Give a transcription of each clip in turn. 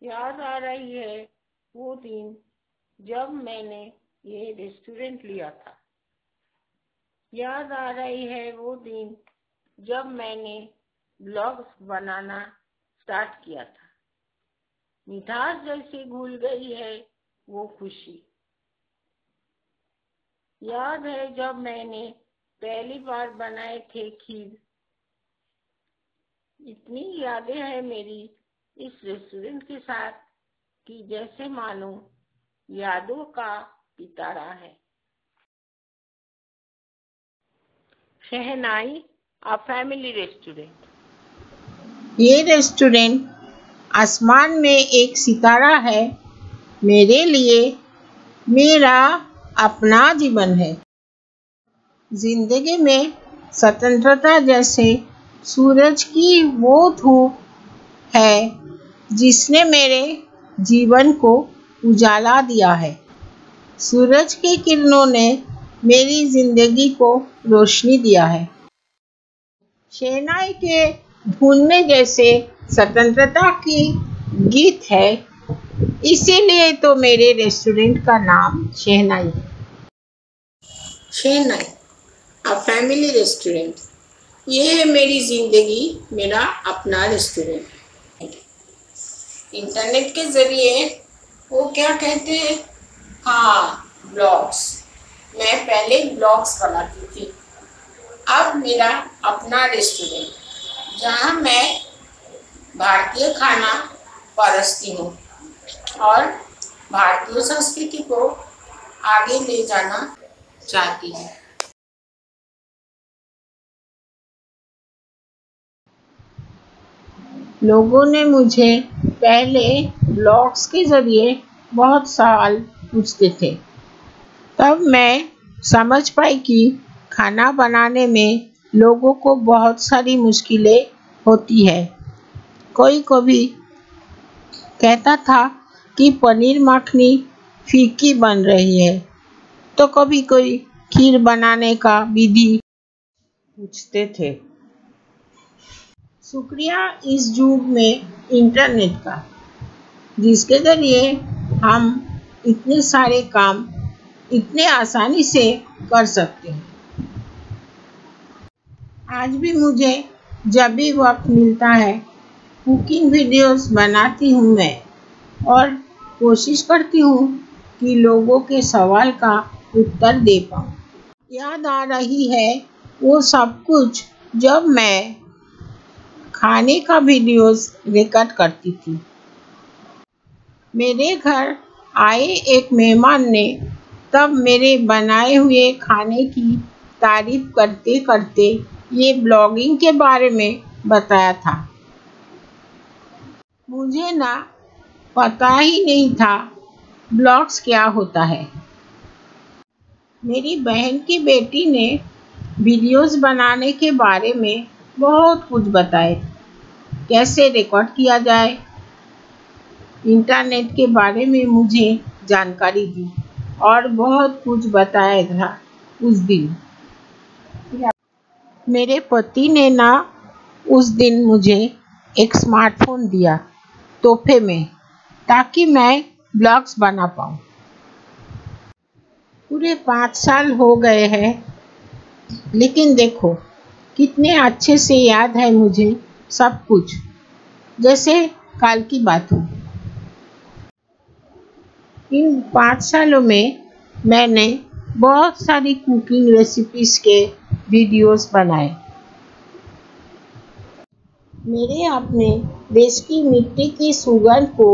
याद आ रही है वो दिन जब मैंने ये रेस्टोरेंट लिया था। याद आ रही है वो दिन जब मैंने ब्लॉग्स बनाना स्टार्ट किया था। मिठास जैसी घुल गई है वो खुशी। याद है जब मैंने पहली बार बनाए थे खीर। इतनी यादें हैं मेरी इस रेस्टोरेंट के साथ कि जैसे मानो यादों का पिटारा है। शहनाई अ फैमिली रेस्टोरेंट। ये रेस्टोरेंट आसमान में एक सितारा है। मेरे लिए मेरा अपना जीवन है। जिंदगी में स्वतंत्रता जैसे सूरज की वो धूप है जिसने मेरे जीवन को उजाला दिया है। सूरज की किरणों ने मेरी जिंदगी को रोशनी दिया है। शहनाई के भूनने जैसे स्वतंत्रता की गीत है। इसीलिए तो मेरे रेस्टोरेंट का नाम शहनाई है। शहनाई अ फैमिली रेस्टोरेंट। ये है मेरी जिंदगी, मेरा अपना रेस्टोरेंट। इंटरनेट के जरिए वो क्या कहते हैं, हाँ, ब्लॉग्स। मैं पहले ब्लॉग्स बनाती थी। अब मेरा अपना रेस्टोरेंट जहाँ मैं भारतीय खाना परोसती हूँ और भारतीय संस्कृति को आगे ले जाना चाहती हूँ। लोगों ने मुझे पहले ब्लॉग्स के जरिए बहुत सवाल पूछते थे। तब मैं समझ पाई कि खाना बनाने में लोगों को बहुत सारी मुश्किलें होती है। कोई कभी कहता था कि पनीर मखनी फीकी बन रही है, तो कभी कोई खीर बनाने का विधि पूछते थे। शुक्रिया इस युग में इंटरनेट का, जिसके जरिए हम इतने सारे काम इतने आसानी से कर सकते हैं। आज भी मुझे जब भी वक्त मिलता है कुकिंग वीडियोस बनाती हूँ मैं, और कोशिश करती हूँ कि लोगों के सवाल का उत्तर दे पाऊँ। याद आ रही है वो सब कुछ जब मैं खाने का वीडियोस रिकॉर्ड करती थी। मेरे घर आए एक मेहमान ने तब मेरे बनाए हुए खाने की तारीफ करते करते ये ब्लॉगिंग के बारे में बताया था। मुझे ना पता ही नहीं था ब्लॉग्स क्या होता है। मेरी बहन की बेटी ने वीडियोस बनाने के बारे में बहुत कुछ बताए, कैसे रिकॉर्ड किया जाए। इंटरनेट के बारे में मुझे जानकारी दी और बहुत कुछ बताया था उस दिन। मेरे पति ने ना उस दिन मुझे एक स्मार्टफोन दिया तोहफे में, ताकि मैं ब्लॉग्स बना पाऊँ। पूरे 5 साल हो गए हैं, लेकिन देखो कितने अच्छे से याद है मुझे सब कुछ, जैसे कल की बात हो। इन 5 सालों में मैंने बहुत सारी कुकिंग रेसिपीज के वीडियोस बनाए। मेरे अपने देश की मिट्टी की सुगंध को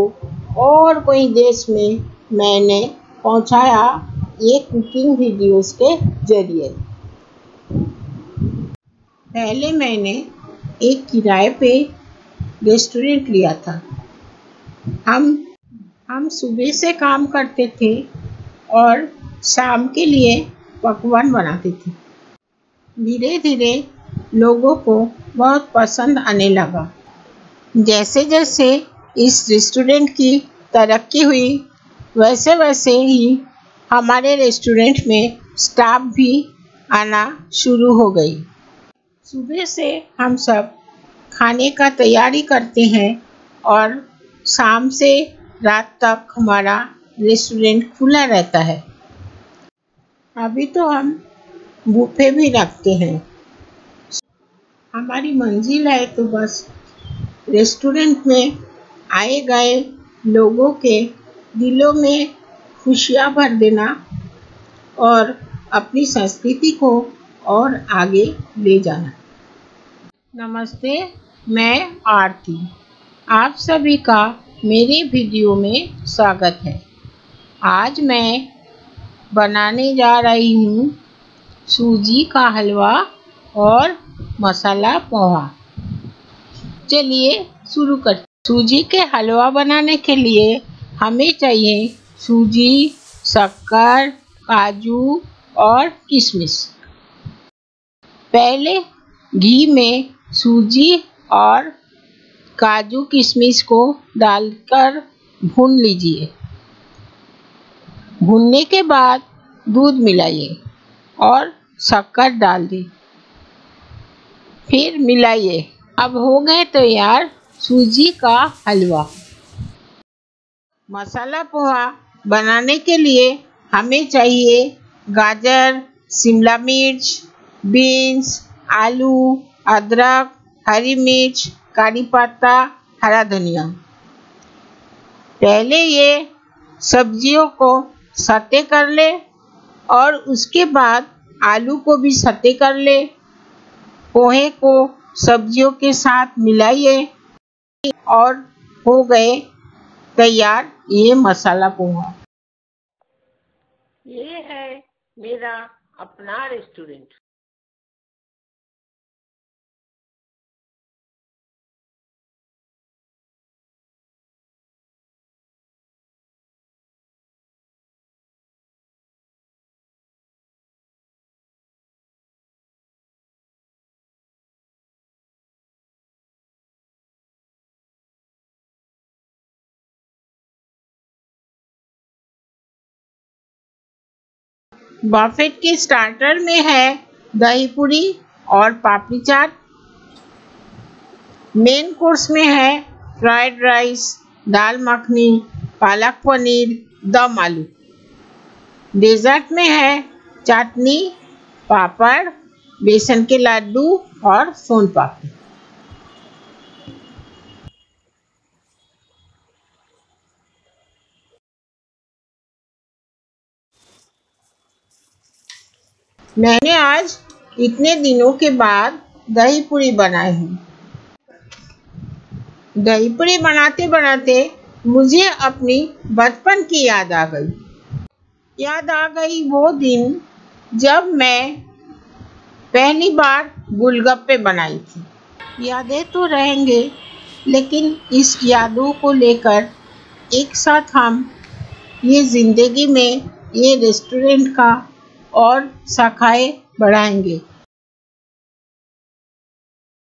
और कोई देश में मैंने पहुंचाया ये कुकिंग वीडियोस के जरिए। पहले मैंने एक किराए पे रेस्टोरेंट लिया था। हम सुबह से काम करते थे और शाम के लिए पकवान बनाते थे। धीरे धीरे लोगों को बहुत पसंद आने लगा। जैसे जैसे इस रेस्टोरेंट की तरक्की हुई, वैसे वैसे ही हमारे रेस्टोरेंट में स्टाफ भी आना शुरू हो गई। सुबह से हम सब खाने का तैयारी करते हैं और शाम से रात तक हमारा रेस्टोरेंट खुला रहता है। अभी तो हम बुफे भी रखते हैं। हमारी मंजिल है तो बस रेस्टोरेंट में आए गए लोगों के दिलों में खुशियाँ भर देना और अपनी संस्कृति को और आगे ले जाना। नमस्ते, मैं आरती। आप सभी का मेरे वीडियो में स्वागत है। आज मैं बनाने जा रही हूँ सूजी का हलवा और मसाला पोहा। चलिए शुरू करते। सूजी के हलवा बनाने के लिए हमें चाहिए सूजी, शक्कर, काजू और किशमिश। पहले घी में सूजी और काजू किशमिश को डालकर भून लीजिए। भूनने के बाद दूध मिलाइए और शक्कर डाल दी, फिर मिलाइए। अब हो गए तैयार सूजी का हलवा। मसाला पोहा बनाने के लिए हमें चाहिए गाजर, शिमला मिर्च, बीन्स, आलू, अदरक, हरी मिर्च, करी पत्ता, हरा धनिया। पहले ये सब्जियों को सौते कर ले और उसके बाद आलू को भी सौते कर ले। पोहे को सब्जियों के साथ मिलाइए और हो गए तैयार ये मसाला पोहा। ये है मेरा अपना रेस्टोरेंट। बफेट के स्टार्टर में है दही पूरी और पापड़ी चाट। मेन कोर्स में है फ्राइड राइस, दाल मखनी, पालक पनीर, दम आलू। डेजर्ट में है चटनी, पापड़, बेसन के लड्डू और सोन पापड़ी। मैंने आज इतने दिनों के बाद दही पूरी बनाई है। दही पूरी बनाते बनाते मुझे अपनी बचपन की याद आ गई। याद आ गई वो दिन जब मैं पहली बार गोलगप्पे बनाई थी। यादें तो रहेंगे, लेकिन इस यादों को लेकर एक साथ हम ये जिंदगी में ये रेस्टोरेंट का और शाखाएं बढ़ाएंगे।